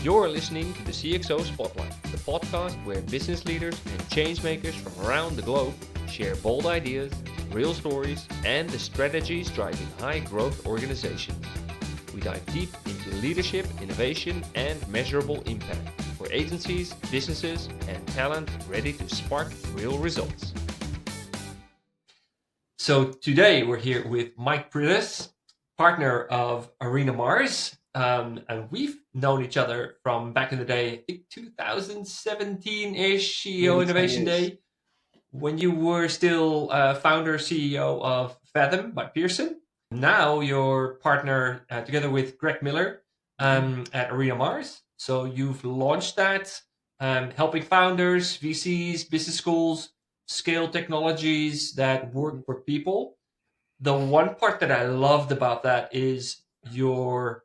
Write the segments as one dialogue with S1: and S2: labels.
S1: You're listening to the CXO Spotlight, the podcast where business leaders and change makers from around the globe share bold ideas, real stories, and the strategies driving high growth organizations. We dive deep into leadership, innovation, and measurable impact for agencies, businesses, and talent ready to spark real results. So today we're here with Mike Priddis, partner of Arena Mars. And we've known each other from back in the day, I think 2017-ish, CEO Innovation Day, when you were still founder, CEO of Fathom by Pearson. Now you're partner together with Greg Miller at Arena Mars. So you've launched that, helping founders, VCs, business schools, scale technologies that work for people. The one part that I loved about that is your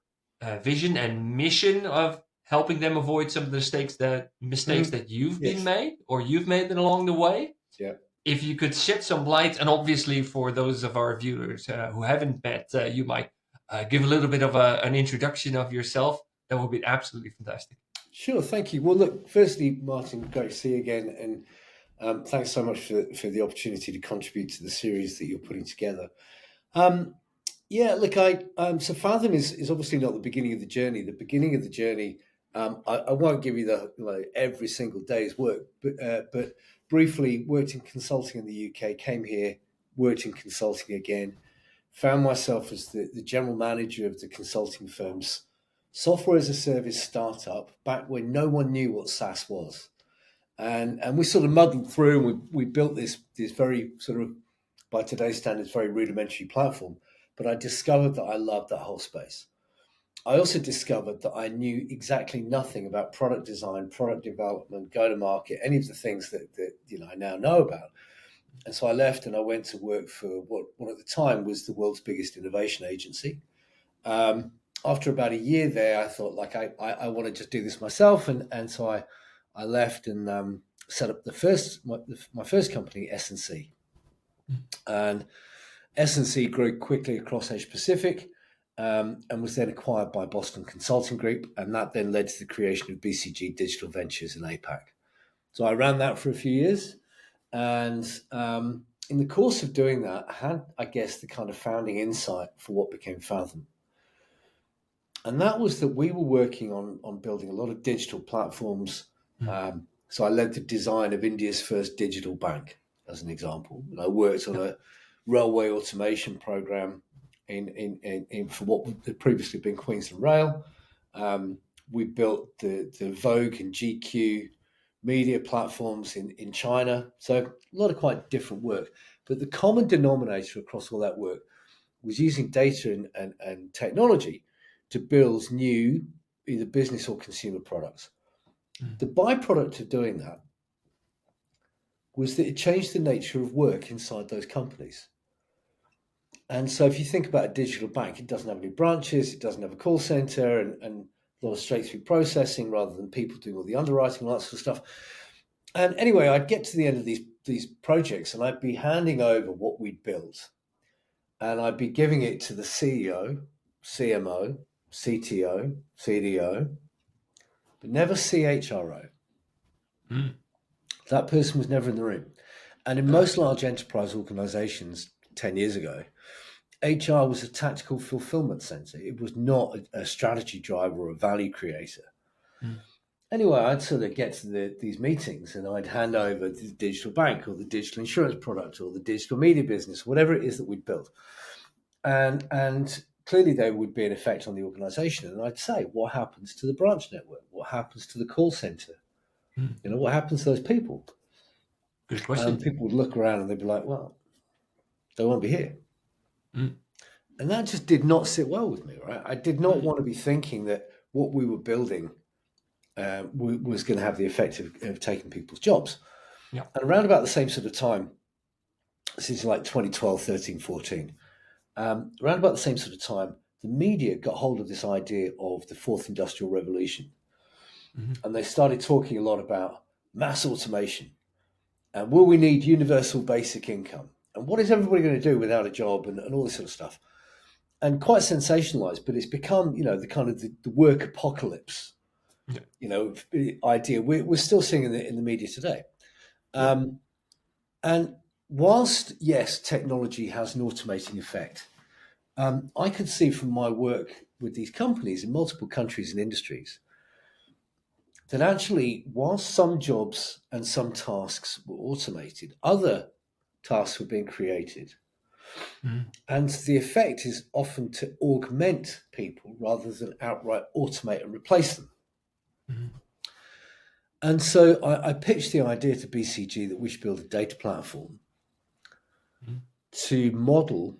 S1: vision and mission of helping them avoid some of the mistakes that you've been made or you've made along the way.
S2: Yeah.
S1: If you could shed some light, and obviously for those of our viewers who haven't met, you might give a little bit of an introduction of yourself. That would be absolutely fantastic.
S2: Sure, thank you. Well, look, firstly, Martin, great to see you again, and thanks so much for the opportunity to contribute to the series that you're putting together. So Fathom is obviously not the beginning of the journey. The beginning of the journey, I won't give you every single day's work, but briefly worked in consulting in the UK, came here, worked in consulting again, found myself as the general manager of the consulting firm's software as a service startup back when no one knew what SaaS was. And we sort of muddled through, and we built this very sort of, by today's standards, very rudimentary platform. But I discovered that I loved that whole space. I also discovered that I knew exactly nothing about product design, product development, go-to-market, any of the things that I now know about. And so I left and I went to work for what at the time was the world's biggest innovation agency. After about a year there, I thought, I want to just do this myself. And so I left and set up my first company, S&C. And S&C grew quickly across Asia Pacific and was then acquired by Boston Consulting Group. And that then led to the creation of BCG Digital Ventures in APAC. So I ran that for a few years. And in the course of doing that, I had, I guess, the kind of founding insight for what became Fathom. And that was that we were working on building a lot of digital platforms. So I led the design of India's first digital bank, as an example. And I worked on a railway automation program in for what had previously been Queensland Rail. We built the Vogue and GQ media platforms in China. So a lot of quite different work. But the common denominator across all that work was using data and technology to build new either business or consumer products. The byproduct of doing that was that it changed the nature of work inside those companies. And so if you think about a digital bank, it doesn't have any branches, it doesn't have a call center, and a lot of straight-through processing rather than people doing all the underwriting and all that sort of stuff. And anyway, I'd get to the end of these projects and I'd be handing over what we'd built. And I'd be giving it to the CEO, CMO, CTO, CDO, but never CHRO. That person was never in the room. And in most large enterprise organizations 10 years ago, HR was a tactical fulfillment center. It was not a strategy driver or a value creator. Anyway, I'd sort of get to these meetings and I'd hand over the digital bank or the digital insurance product or the digital media business, whatever it is that we'd built. And clearly there would be an effect on the organization. And I'd say, what happens to the branch network? What happens to the call center? What happens to those people?
S1: Good question.
S2: And people would look around and they'd be like, well, they won't be here. And that just did not sit well with me, right? I did not want to be thinking that what we were building was going to have the effect of taking people's jobs.
S1: Yeah.
S2: And around about the same sort of time, since like 2012, 13, 14, around about the same sort of time, the media got hold of this idea of the fourth industrial revolution. And they started talking a lot about mass automation. And will we need universal basic income? And what is everybody going to do without a job and all this sort of stuff? And quite sensationalized, but it's become, the kind of the work apocalypse idea we're still seeing in the media today.
S1: Yeah.
S2: And whilst, yes, technology has an automating effect, I could see from my work with these companies in multiple countries and industries that actually, whilst some jobs and some tasks were automated, other tasks were being created.
S1: Mm.
S2: And the effect is often to augment people rather than outright automate and replace them.
S1: Mm.
S2: And so I pitched the idea to BCG that we should build a data platform to model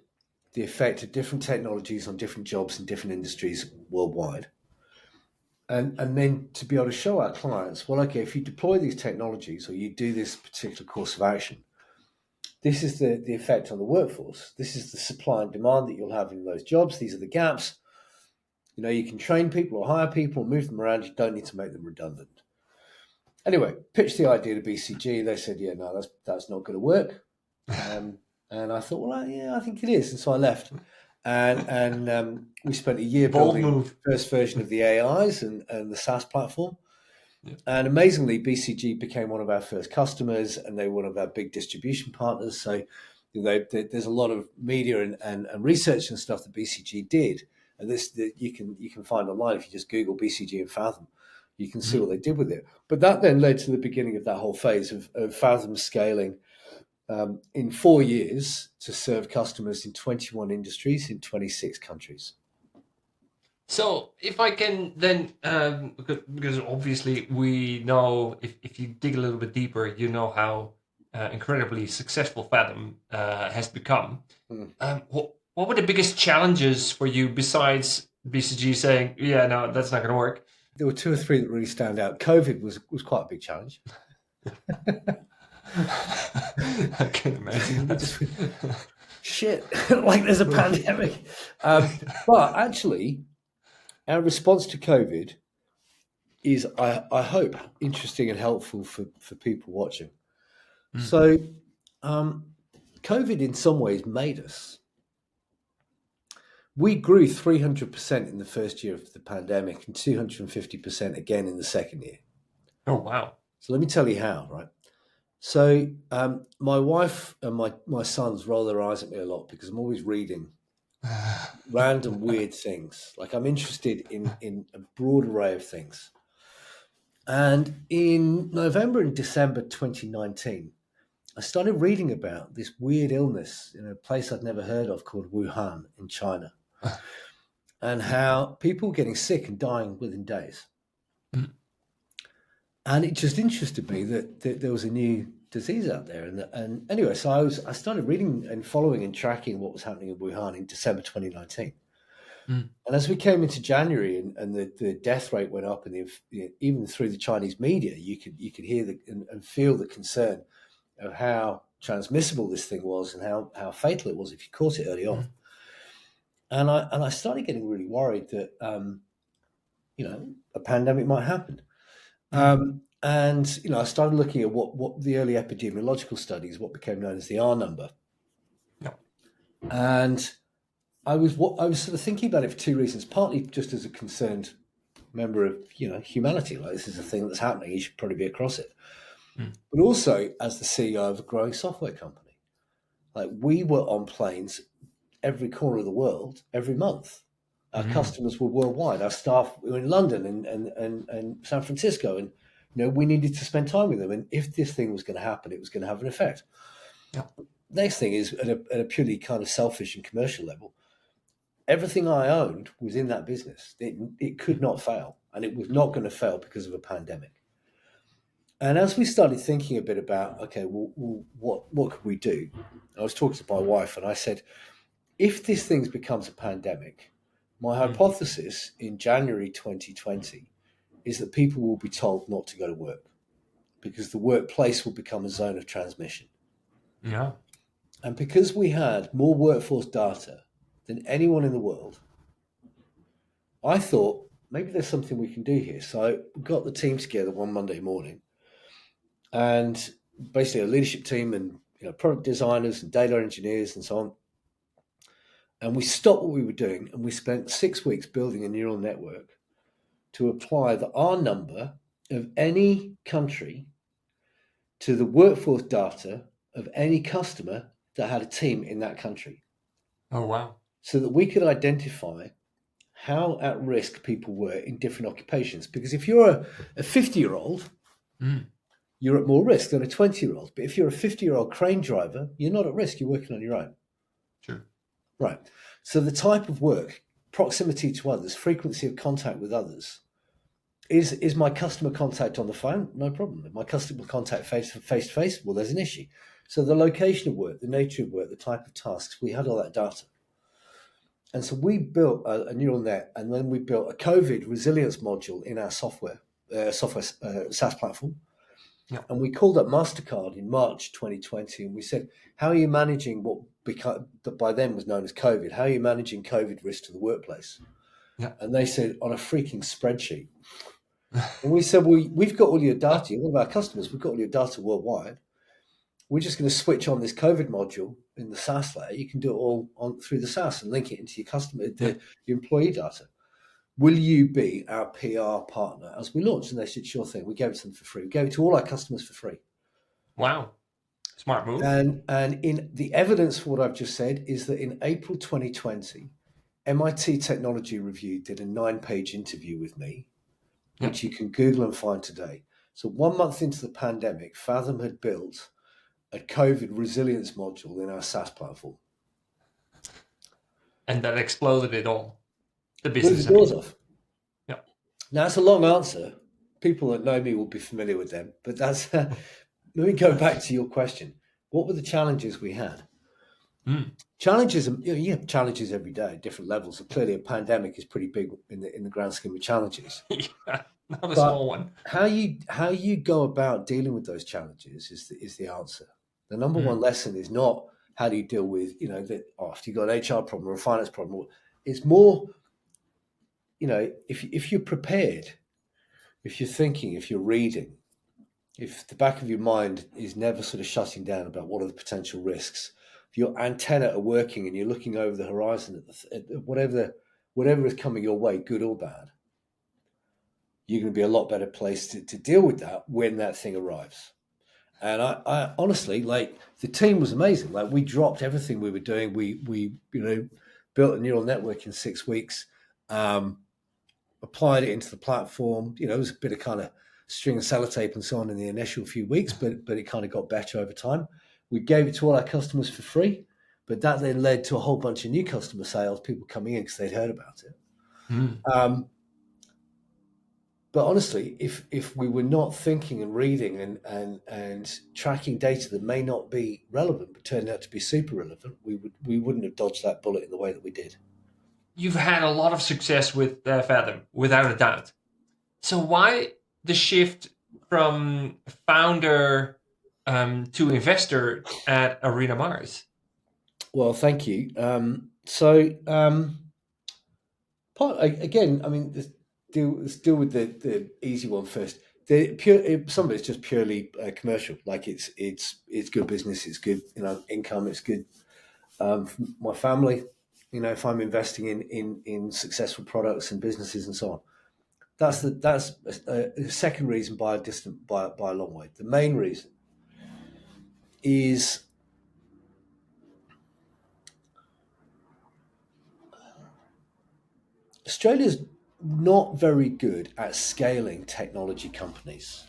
S2: the effect of different technologies on different jobs in different industries worldwide. And then to be able to show our clients, well, okay, if you deploy these technologies or you do this particular course of action, this is the effect on the workforce. This is the supply and demand that you'll have in those jobs. These are the gaps. You can train people or hire people, move them around. You don't need to make them redundant. Anyway, pitched the idea to BCG. They said, yeah, no, that's not going to work. And I thought, well, yeah, I think it is. And so I left. And we spent a year
S1: Bold
S2: building
S1: move.
S2: the first version of the AIs and the SaaS platform.
S1: Yeah.
S2: And amazingly, BCG became one of our first customers, and they were one of our big distribution partners. So there's a lot of media and research and stuff that BCG did. And you can find online if you just Google BCG and Fathom. You can see what they did with it. But that then led to the beginning of that whole phase of Fathom scaling in 4 years to serve customers in 21 industries in 26 countries.
S1: So if I can then, because obviously we know if you dig a little bit deeper, you know how incredibly successful Fathom has become. What were the biggest challenges for you besides BCG saying, yeah, no, that's not going to work?
S2: There were 2 or 3 that really stand out. COVID was quite a big challenge.
S1: I can imagine that.
S2: Shit, like there's a pandemic. But actually, our response to COVID is, I hope, interesting and helpful for people watching. So, COVID in some ways made us. We grew 300% in the first year of the pandemic and 250% again in the second year.
S1: Oh, wow.
S2: So let me tell you how, right? So my wife and my sons roll their eyes at me a lot because I'm always reading random weird things. Like I'm interested in a broad array of things. And in November and December 2019, I started reading about this weird illness in a place I'd never heard of called Wuhan in China, and how people were getting sick and dying within days. And it just interested me that there was a new disease out there. And anyway, so I started reading and following and tracking what was happening in Wuhan in December 2019. And as we came into January and the death rate went up, and even through the Chinese media, you could hear and feel the concern of how transmissible this thing was and how fatal it was if you caught it early on. And I started getting really worried that a pandemic might happen. And I started looking at what the early epidemiological studies, what became known as the R number.
S1: Yeah.
S2: And I was sort of thinking about it for 2 reasons. Partly just as a concerned member of humanity, like this is a thing that's happening. You should probably be across it. But also as the CEO of a growing software company, like we were on planes every corner of the world every month. Our customers were worldwide. Our staff were in London and San Francisco, and we needed to spend time with them. And if this thing was going to happen, it was going to have an effect.
S1: Yeah.
S2: Next thing is at a purely kind of selfish and commercial level. Everything I owned was in that business. It could not fail, and it was not going to fail because of a pandemic. And as we started thinking a bit about, okay, well what could we do? I was talking to my wife, and I said, if this thing becomes a pandemic, my hypothesis in January 2020 is that people will be told not to go to work because the workplace will become a zone of transmission.
S1: Yeah.
S2: And because we had more workforce data than anyone in the world, I thought maybe there's something we can do here. So we got the team together one Monday morning, and basically a leadership team and product designers and data engineers and so on. And we stopped what we were doing, and we spent 6 weeks building a neural network to apply the R number of any country to the workforce data of any customer that had a team in that country,
S1: Oh, wow.
S2: so that we could identify how at risk people were in different occupations. Because if you're a 50-year-old, you're at more risk than a 20-year-old. But if you're a 50-year-old crane driver, you're not at risk. You're working on your own.
S1: Sure.
S2: Right. So the type of work, proximity to others, frequency of contact with others, is my customer contact on the phone? No problem. If my customer contact face to face, well, there's an issue. So the location of work, the nature of work, the type of tasks, we had all that data. And so we built a neural net, and then we built a COVID resilience module in our software SaaS platform.
S1: Yeah.
S2: And we called up MasterCard in March 2020, and we said, how are you managing what by then was known as COVID? How are you managing COVID risk to the workplace?
S1: Yeah.
S2: And they said, on a freaking spreadsheet. And we said, well, we've got all your data, all of our customers, we've got all your data worldwide. We're just going to switch on this COVID module in the SaaS layer. You can do it all through the SaaS and link it into your customer, your employee data. Will you be our PR partner as we launch? And they said, sure thing. We gave it to them for free. We gave it to all our customers for free.
S1: Wow. Smart move.
S2: And in the evidence for what I've just said is that in April 2020, MIT Technology Review did a 9-page interview with me, which you can Google and find today. So 1 month into the pandemic, Fathom had built a COVID resilience module in our SaaS platform.
S1: And that exploded it all. The
S2: Blew
S1: business.
S2: the doors off.
S1: Yeah.
S2: Now, that's a long answer. People that know me will be familiar with them. But that's let me go back to your question. What were the challenges we had? Challenges, you have challenges every day, different levels. So clearly, a pandemic is pretty big in the grand scheme of challenges.
S1: Yeah, not a small one.
S2: How you go about dealing with those challenges is the answer. The number one lesson is not how do you deal with if you've got an HR problem or a finance problem. It's more, if you're prepared, if you're thinking, if you're reading, if the back of your mind is never sort of shutting down about what are the potential risks, if your antenna are working and you're looking over the horizon at whatever is coming your way, good or bad, you're going to be a lot better placed to deal with that when that thing arrives. And I honestly, the team was amazing. We dropped everything we were doing. We built a neural network in 6 weeks, applied it into the platform. It was a bit of kind of string and sellotape and so on in the initial few weeks, but it kind of got better over time. We gave it to all our customers for free, but that then led to a whole bunch of new customer sales, people coming in because they'd heard about it. But honestly, if we were not thinking and reading and tracking data that may not be relevant but turned out to be super relevant, we wouldn't have dodged that bullet in the way that we did.
S1: You've had a lot of success with Fathom, without a doubt. So why the shift from founder to investor at Arena Mars?
S2: Well, thank you. Let's deal with the easy one first. Some of it's just purely commercial. It's good business. It's good, income. It's good for my family. If I'm investing in successful products and businesses and so on, that's a second reason by a long way. The main reason is Australia's not very good at scaling technology companies.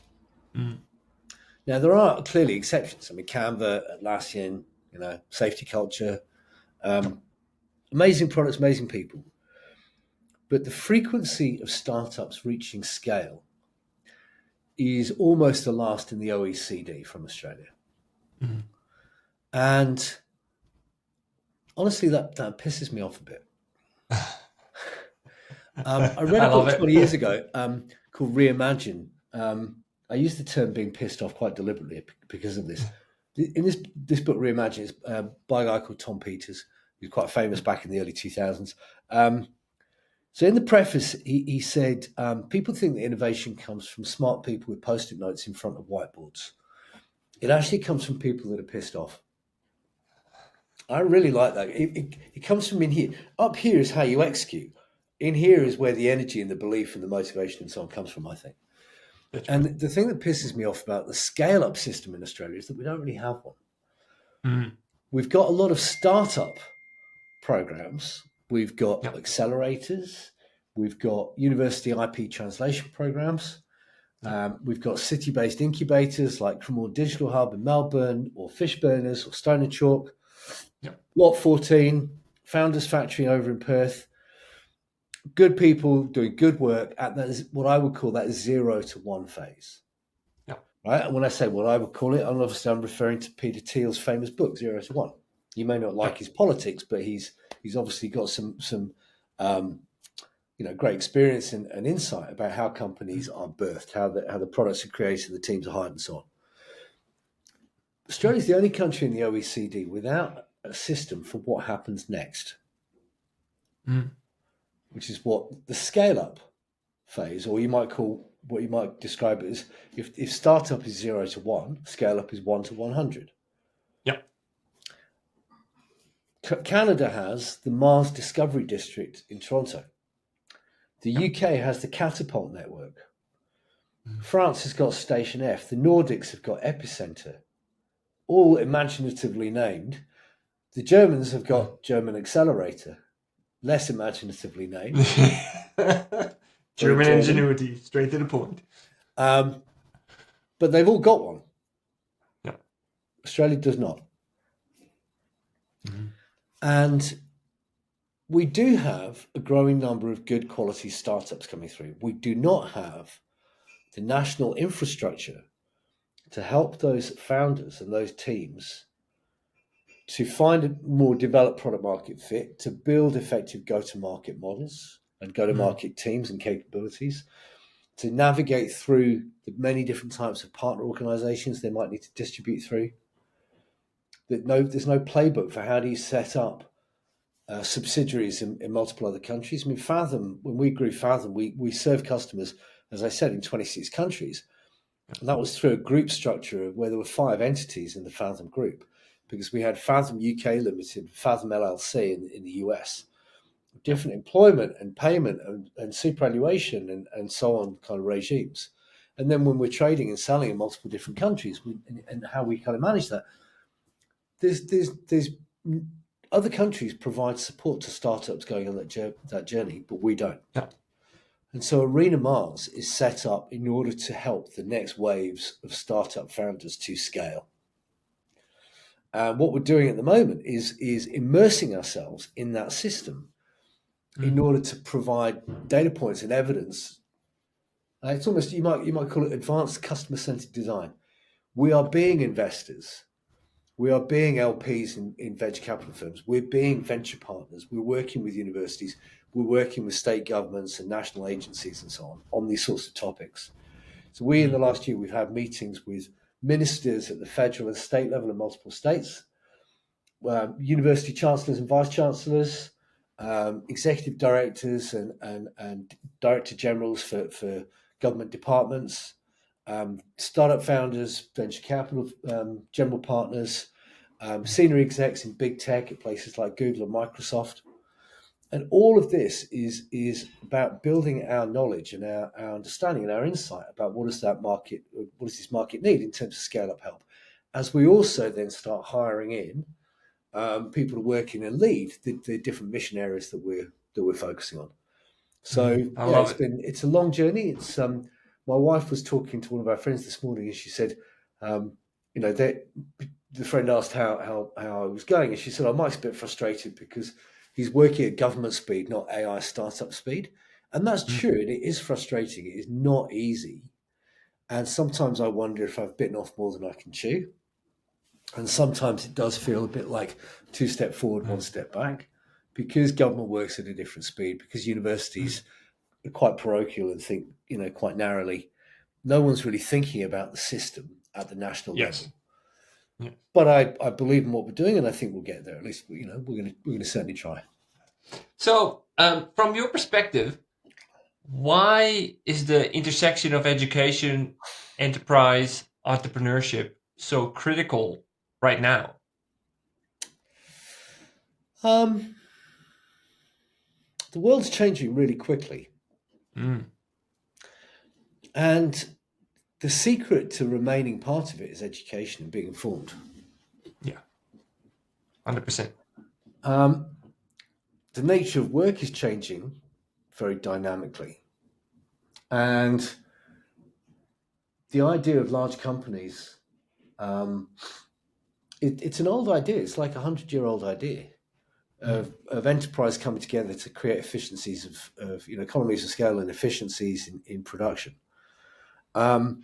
S2: Now, there are clearly exceptions. I mean, Canva, Atlassian, Safety Culture, amazing products, amazing people. But the frequency of startups reaching scale is almost the last in the OECD from Australia. And honestly, that pisses me off a bit. I read a book 20 years ago called Reimagine. I used the term being pissed off quite deliberately because of this. In this book, Reimagine, is by a guy called Tom Peters, who's quite famous back in the early 2000s. So in the preface, he said, people think that innovation comes from smart people with Post-it notes in front of whiteboards. It actually comes from people that are pissed off. I really like that. It comes from in here. Up here is how you execute. in here is where the energy and the belief and the motivation and so on comes from, I think.
S1: That's right.
S2: And the thing that pisses me off about the scale-up system in Australia is that we don't really have one.
S1: Mm.
S2: We've got a lot of startup programs. We've got
S1: Yep.
S2: accelerators. We've got university IP translation programs. We've got city-based incubators like Cremorne Digital Hub in Melbourne, or Fishburners, or Stone and Chalk.
S1: Yep.
S2: Lot 14, Founders Factory over in Perth. Good people doing good work at that, what I would call that 0 to 1 phase.
S1: Yep.
S2: Right? And when I say what I would call it, I'm referring to Peter Thiel's famous book, 0 to 1. You may not like his politics, but he's obviously got some great experience and insight about how companies are birthed, how the products are created, the teams are hired, and so on. Australia is the only country in the OECD without a system for what happens next, which is what the scale-up phase, or you might describe it as, if startup is 0 to 1, scale-up is 1 to 100.
S1: Yep.
S2: Canada has the Mars Discovery District in Toronto. The UK has the Catapult Network. France has got Station F. The Nordics have got Epicenter, all imaginatively named. The Germans have got German Accelerator, less imaginatively named.
S1: German ingenuity, straight to the point.
S2: But they've all got one.
S1: Yep.
S2: Australia does not. Mm-hmm. And we do have a growing number of good quality startups coming through. We do not have the national infrastructure to help those founders and those teams to find a more developed product market fit, to build effective go-to-market models and go-to-market teams and capabilities, to navigate through the many different types of partner organizations they might need to distribute through. There's no playbook for how do you set up subsidiaries in multiple other countries. I mean, Fathom, when we grew Fathom, we served customers, as I said, in 26 countries. And that was through a group structure where there were 5 entities in the Fathom group, because we had Fathom UK Limited, Fathom LLC in the US, different employment and payment and superannuation and so on kind of regimes. And then when we're trading and selling in multiple different countries, and how we kind of manage that, there's other countries provide support to startups going on that journey, but we don't.
S1: Yeah.
S2: And so Arena Mars is set up in order to help the next waves of startup founders to scale. And what we're doing at the moment is immersing ourselves in that system in order to provide data points and evidence. It's almost, you might call it advanced customer-centered design. We are being investors. We are being LPs in venture capital firms. We're being venture partners. We're working with universities. We're working with state governments and national agencies and so on these sorts of topics. So in the last year, we've had meetings with ministers at the federal and state level in multiple states, university chancellors and vice chancellors, executive directors and director generals for government departments, startup founders, venture capital general partners, senior execs in big tech at places like Google and Microsoft. And all of this is about building our knowledge and our understanding and our insight about what does this market need in terms of scale-up help, as we also then start hiring in people to work in and lead the different mission areas that we're focusing on. So it's a long journey. It's my wife was talking to one of our friends this morning, and she said, the friend asked how I was going, and she said, Mike's a bit frustrated because he's working at government speed, not AI startup speed. And that's true. And it is frustrating. It is not easy. And sometimes I wonder if I've bitten off more than I can chew. And sometimes it does feel a bit like 2 steps forward, 1 step back, because government works at a different speed, because universities are quite parochial and think, quite narrowly. No one's really thinking about the system at the national level. Yeah. But I believe in what we're doing, and I think we'll get there. At least, we're going to certainly try.
S1: So, from your perspective, why is the intersection of education, enterprise, entrepreneurship so critical right now?
S2: The world's changing really quickly. And the secret to remaining part of it is education and being informed.
S1: Yeah, 100%.
S2: The nature of work is changing very dynamically. And the idea of large companies, it's an old idea. It's like a 100-year-old idea of enterprise coming together to create efficiencies of economies of scale and efficiencies in production. And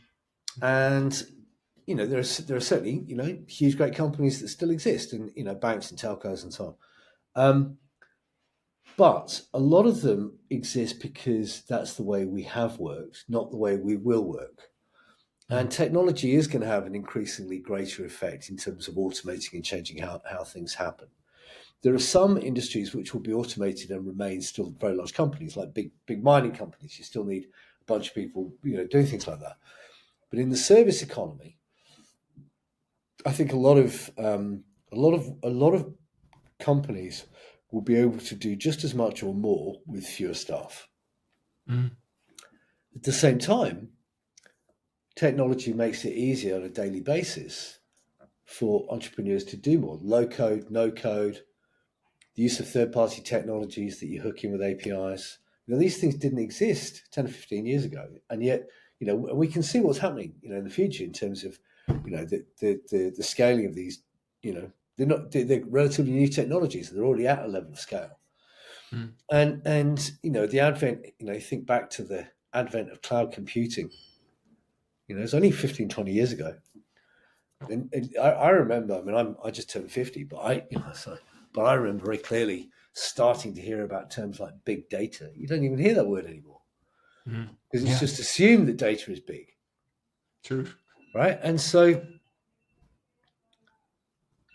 S2: there are certainly huge great companies that still exist, and banks and telcos and so on. But a lot of them exist because that's the way we have worked, not the way we will work. And technology is going to have an increasingly greater effect in terms of automating and changing how things happen. There are some industries which will be automated and remain still very large companies, like big mining companies. You still need a bunch of people, doing things like that. But in the service economy, I think a lot of companies will be able to do just as much or more with fewer staff. At the same time, technology makes it easier on a daily basis for entrepreneurs to do more. Low code, no code, the use of third-party technologies that you hook in with APIs. These things didn't exist 10 or 15 years ago. And yet, we can see what's happening, in the future in terms of, the scaling of these, they're relatively new technologies. They're already at a level of scale. And the advent, think back to the advent of cloud computing. It's only 15, 20 years ago. And I remember, I just turned 50, but I remember very clearly starting to hear about terms like big data. You don't even hear that word anymore because it's just assumed that data is big.
S1: True.
S2: Right. And so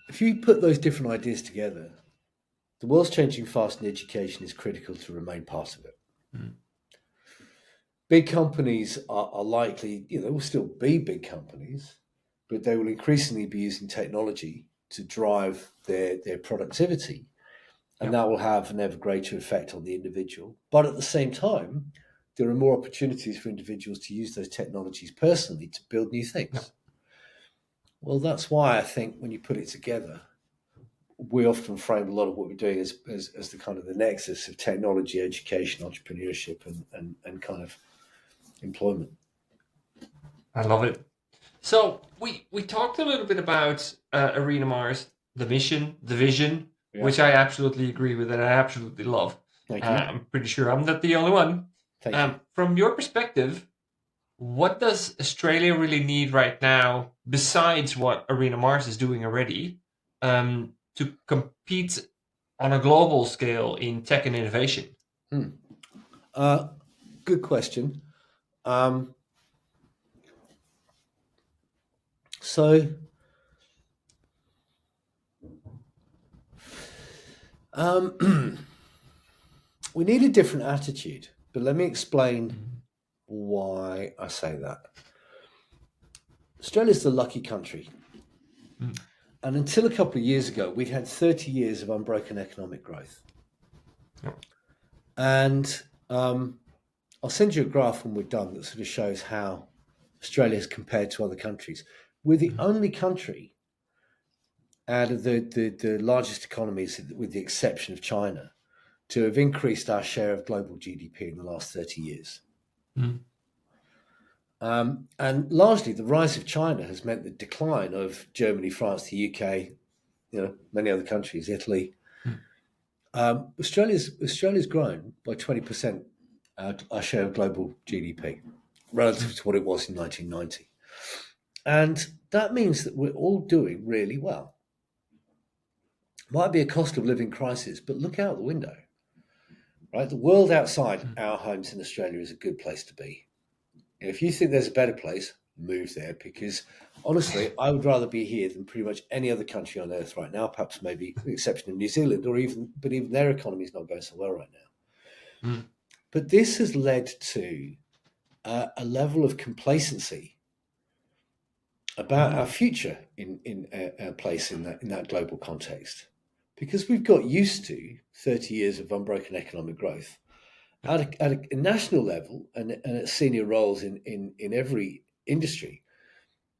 S2: if you put those different ideas together, the world's changing fast and education is critical to remain part of it. Big companies are likely, they will still be big companies, but they will increasingly be using technology to drive their productivity. And that will have an ever greater effect on the individual. But at the same time, there are more opportunities for individuals to use those technologies personally to build new things. Well, that's why I think when you put it together, we often frame a lot of what we're doing as the kind of the nexus of technology, education, entrepreneurship, and kind of employment.
S1: I love it. So we talked a little bit about Arena Mars, the mission, the vision, which I absolutely agree with and I absolutely love.
S2: Thank you.
S1: I'm pretty sure I'm not the only one.
S2: Thank you.
S1: From your perspective, what does Australia really need right now, besides what Arena Mars is doing already, to compete on a global scale in tech and innovation?
S2: Good question. So we need a different attitude, but let me explain why I say that. Australia's the lucky country. And until a couple of years ago, we'd had 30 years of unbroken economic growth. And I'll send you a graph when we're done that sort of shows how Australia is compared to other countries. We're the only country out of the largest economies, with the exception of China, to have increased our share of global GDP in the last 30 years. And largely the rise of China has meant the decline of Germany, France, the UK, many other countries, Italy. Australia's grown by 20% our share of global GDP relative to what it was in 1990. And that means that we're all doing really well. Might be a cost of living crisis, but look out the window. Right? The world outside our homes in Australia is a good place to be. And if you think there's a better place, move there, because honestly, I would rather be here than pretty much any other country on earth right now, perhaps maybe with the exception of New Zealand, but even their economy is not going so well right now. But this has led to a level of complacency about our future in our place in that global context. because we've got used to 30 years of unbroken economic growth at a national level and at senior roles in every industry.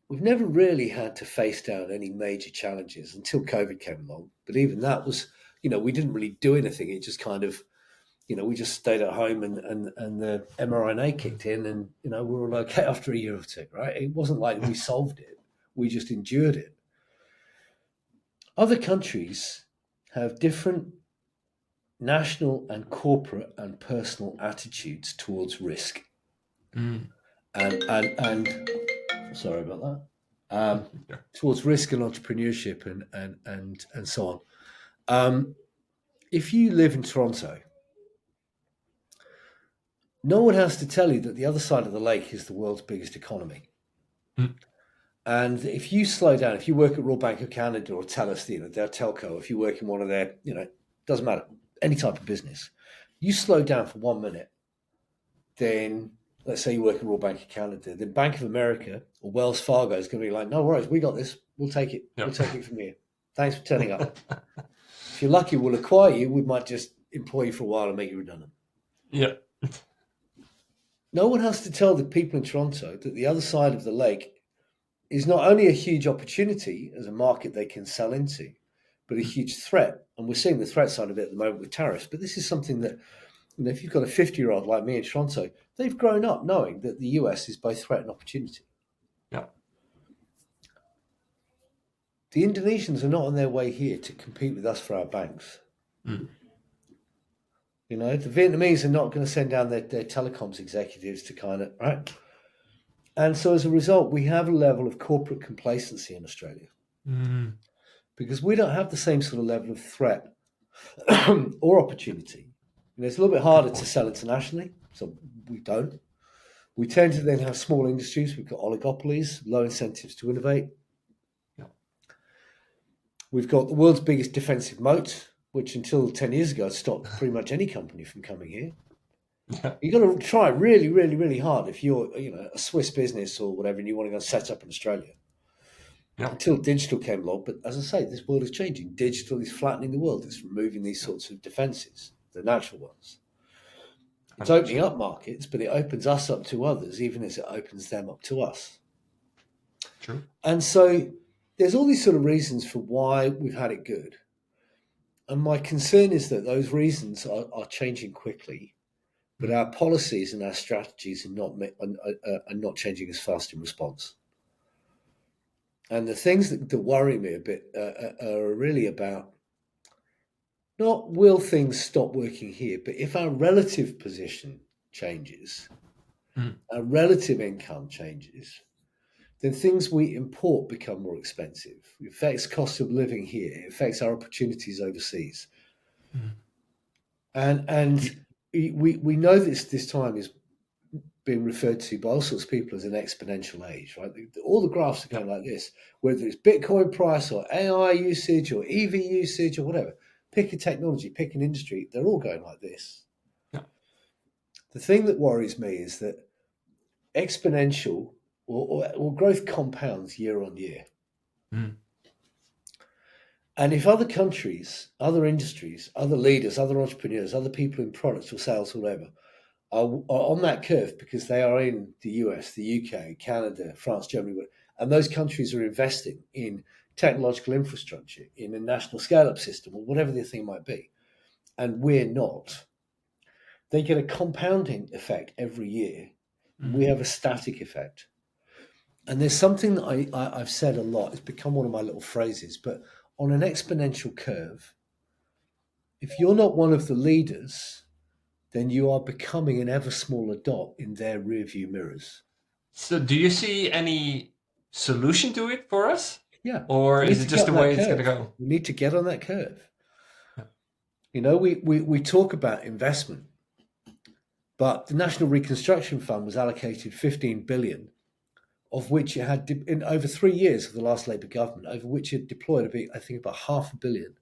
S2: We've never really had to face down any major challenges until COVID came along. But even that was, we didn't really do anything. It just kind of, we just stayed at home and the mRNA kicked in and, we were all okay after a year or two, right? It wasn't like we solved it. We just endured it. Other countries have different national and corporate and personal attitudes towards risk. And sorry about that. Towards risk and entrepreneurship and so on. If you live in Toronto, no one has to tell you that the other side of the lake is the world's biggest economy. And if you slow down, if you work at Royal Bank of Canada or TELUS, their telco, if you work in one of their, doesn't matter, any type of business, you slow down for 1 minute, then let's say you work at Royal Bank of Canada, then Bank of America or Wells Fargo is going to be like, no worries, we got this. We'll take it. Yep. We'll take it from here. Thanks for turning up. If you're lucky, we'll acquire you. We might just employ you for a while and make you redundant.
S1: Yeah.
S2: No one has to tell the people in Toronto that the other side of the lake is not only a huge opportunity as a market they can sell into, but a huge threat. And we're seeing the threat side of it at the moment with tariffs. But this is something that, if you've got a 50-year-old like me in Toronto, they've grown up knowing that the US is both threat and opportunity.
S1: Yeah.
S2: The Indonesians are not on their way here to compete with us for our banks. The Vietnamese are not going to send down their telecoms executives to kind of, right? And so as a result, we have a level of corporate complacency in Australia because we don't have the same sort of level of threat or opportunity. It's a little bit harder to sell internationally, so we don't. We tend to then have small industries. We've got oligopolies, low incentives to innovate.
S1: Yeah.
S2: We've got the world's biggest defensive moat, which until 10 years ago stopped pretty much any company from coming here. Yeah. You've got to try really, really, really hard if you're, a Swiss business or whatever, and you want to go set up in Australia. Yeah. Until digital came along. But as I say, this world is changing. Digital is flattening the world. It's removing these sorts of defenses, the natural ones. It's opening up markets, but it opens us up to others, even as it opens them up to us.
S1: True.
S2: And so there's all these sort of reasons for why we've had it good. And my concern is that those reasons are changing quickly, but our policies and our strategies are not changing as fast in response. And the things that worry me a bit are really about not will things stop working here, but if our relative position changes, our relative income changes, then things we import become more expensive. It affects cost of living here. It affects our opportunities overseas. And we know this time is being referred to by all sorts of people as an exponential age, right? All the graphs are going like this, whether it's Bitcoin price or AI usage or EV usage or whatever. Pick a technology, pick an industry, they're all going like this.
S1: Yeah.
S2: The thing that worries me is that exponential or growth compounds year on year. And if other countries, other industries, other leaders, other entrepreneurs, other people in products or sales or whatever are on that curve because they are in the US, the UK, Canada, France, Germany, and those countries are investing in technological infrastructure, in a national scale-up system or whatever the thing might be, and we're not, they get a compounding effect every year. We have a static effect. And there's something that I've said a lot, it's become one of my little phrases, but on an exponential curve, if you're not one of the leaders, then you are becoming an ever smaller dot in their rearview mirrors.
S1: So do you see any solution to it for us?
S2: Yeah.
S1: Or is it just the way it's going to go?
S2: We need to get on that curve. Yeah. We talk about investment, but the National Reconstruction Fund was allocated 15 billion, of which it had, in over 3 years of the last Labour government, over which it deployed, I think, about $500 million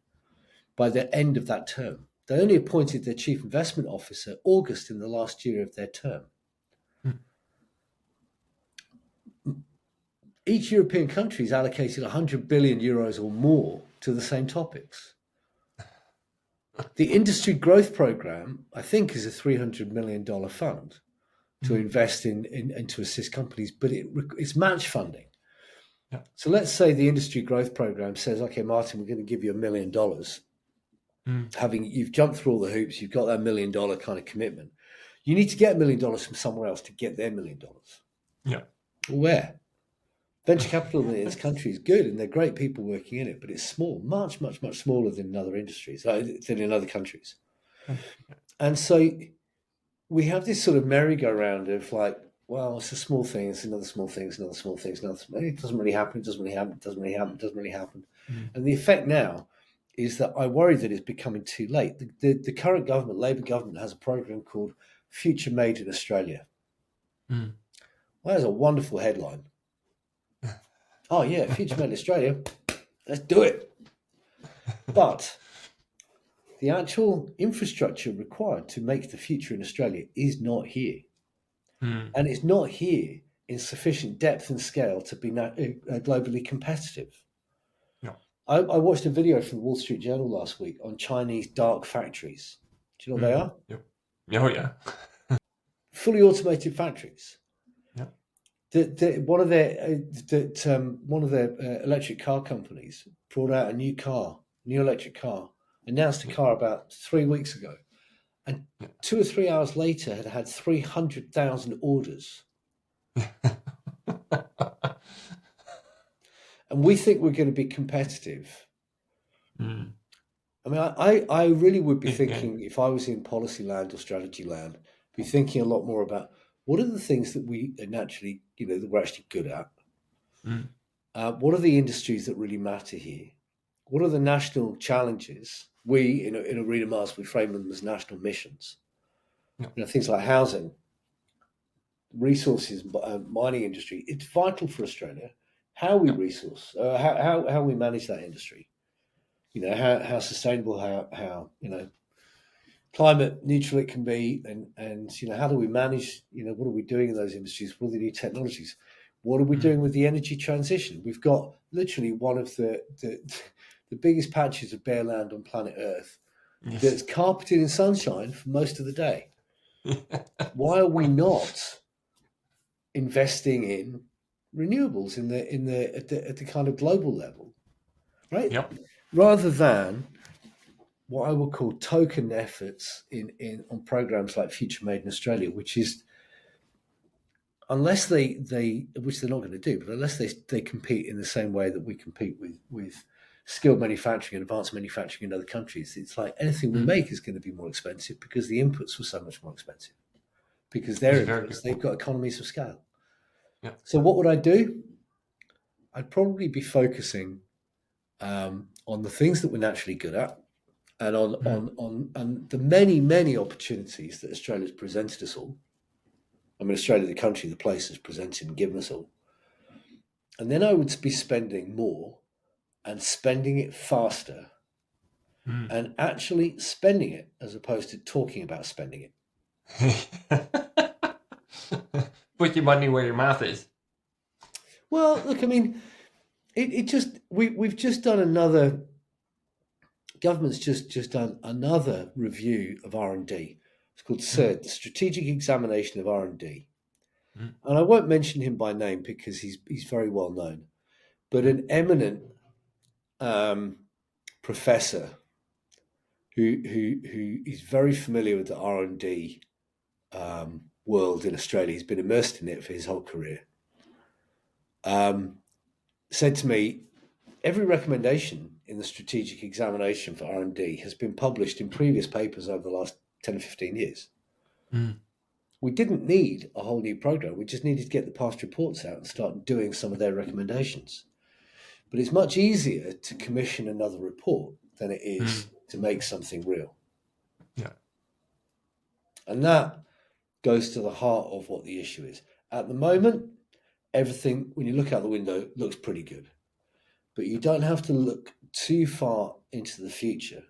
S2: by the end of that term. They only appointed their chief investment officer August in the last year of their term. Each European country is allocated 100 billion euros or more to the same topics. The industry growth program, I think, is a $300 million fund to invest in and to assist companies, but it's match funding.
S1: Yeah.
S2: So let's say the industry growth program says, okay, Martin, we're going to give you $1 million. You've jumped through all the hoops, you've got that $1 million kind of commitment. You need to get $1 million from somewhere else to get their $1 million.
S1: Yeah.
S2: Well, where? Venture capital in this country is good, and they're great people working in it, but it's small, much, much, much smaller than in other industries, than in other countries. And so we have this sort of merry-go-round of like, well, it's a small thing, it's another small thing, it's another small thing, it's another small thing. It doesn't really happen, it doesn't really happen, it doesn't really happen, it doesn't really happen. And the effect now is that I worry that it's becoming too late. The current government, Labour government, has a program called Future Made in Australia. Well, that's a wonderful headline. Oh yeah, Future Made in Australia, let's do it. But the actual infrastructure required to make the future in Australia is not here. And it's not here in sufficient depth and scale to be globally competitive.
S1: No.
S2: I watched a video from the Wall Street Journal last week on Chinese dark factories. Do you know what they are?
S1: Yep. Oh, yeah.
S2: Fully automated factories.
S1: Yeah.
S2: One of their electric car companies brought out a new electric car, announced a car about 3 weeks ago, and 2 or 3 hours later had 300,000 orders. And we think we're going to be competitive. I mean, I really would be thinking, if I was in policy land or strategy land, be thinking a lot more about what are the things that we are naturally, that we're actually good at. What are the industries that really matter here? What are the national challenges? We, in Arena Mars, we frame them as national missions. Things like housing, resources, mining industry. It's vital for Australia how we resource, how we manage that industry. How sustainable, how climate neutral it can be, and how do we manage? What are we doing in those industries? What are the new technologies? What are we doing with the energy transition? We've got literally one of the biggest patches of bare land on planet Earth that's carpeted in sunshine for most of the day. Why are we not investing in renewables at the kind of global level, right?
S1: Yep.
S2: Rather than what I would call token efforts on programs like Future Made in Australia, which is, unless they which they're not going to do, but unless they compete in the same way that we compete with skilled manufacturing and advanced manufacturing in other countries, it's like anything we make is going to be more expensive because the inputs were so much more expensive. Because their inputs, they've got economies of scale.
S1: Yeah.
S2: So what would I do? I'd probably be focusing on the things that we're naturally good at, and on the many opportunities that Australia's presented us all. I mean, Australia, the country, the place, has presented and given us all. And then I would be spending more and spending it faster and actually spending it as opposed to talking about spending it.
S1: Put your money where your mouth is.
S2: Well, look, I mean, we've just done another. Government's just done another review of R&D. It's called SIRD, the Strategic Examination of R&D. And I won't mention him by name because he's very well known, but an eminent professor who is very familiar with the R&D world in Australia. He's been immersed in it for his whole career. Said to me, every recommendation in the strategic examination for R&D has been published in previous papers over the last 10 or 15 years. We didn't need a whole new program. We just needed to get the past reports out and start doing some of their recommendations. But it's much easier to commission another report than it is to make something real.
S1: Yeah.
S2: And that goes to the heart of what the issue is. At the moment, everything, when you look out the window, looks pretty good. But you don't have to look too far into the future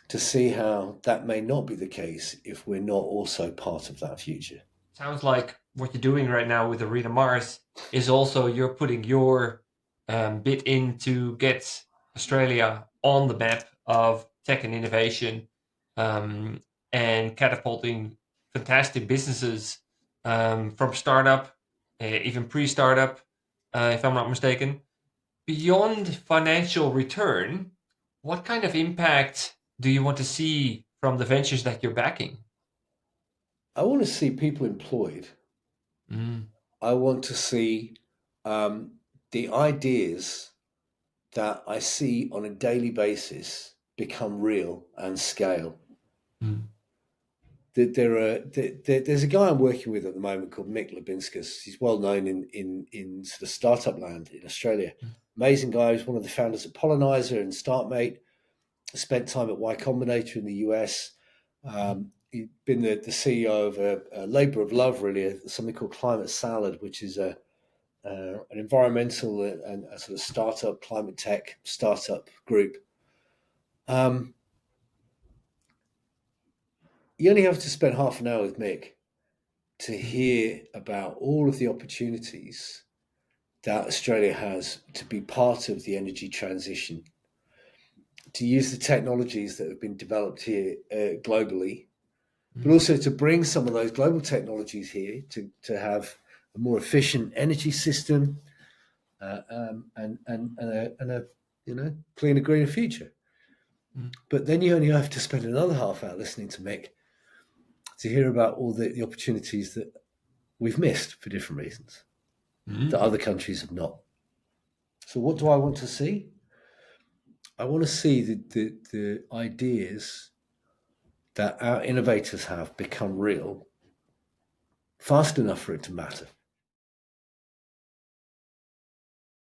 S2: to see how that may not be the case if we're not also part of that future.
S1: Sounds like what you're doing right now with Arena Mars is also you're putting your bit in to get Australia on the map of tech and innovation, and catapulting fantastic businesses from startup, even pre-startup, if I'm not mistaken. Beyond financial return, what kind of impact do you want to see from the ventures that you're backing?
S2: I want to see people employed.
S1: Mm,
S2: I want to see the ideas that I see on a daily basis become real and scale.
S1: mm,
S2: There's a guy I'm working with at the moment called Mick Labinskas. He's well known in sort of startup land in Australia.
S1: mm,
S2: Amazing guy. He's one of the founders of Pollenizer and StartMate. Spent time at Y Combinator in the US. He's been the CEO of a labour of love, really, something called Climate Salad, which is an environmental and a sort of startup climate tech startup group. Um, you only have to spend half an hour with Mick to
S1: mm,
S2: hear about all of the opportunities that Australia has to be part of the energy transition, to use the technologies that have been developed here globally, but
S1: mm,
S2: also to bring some of those global technologies here to have a more efficient energy system and a cleaner, greener future.
S1: mm,
S2: But then you only have to spend another half hour listening to Mick to hear about all the opportunities that we've missed for different reasons that
S1: mm,
S2: other countries have not. So what do I want to see? I want to see the ideas that our innovators have become real fast enough for it to matter.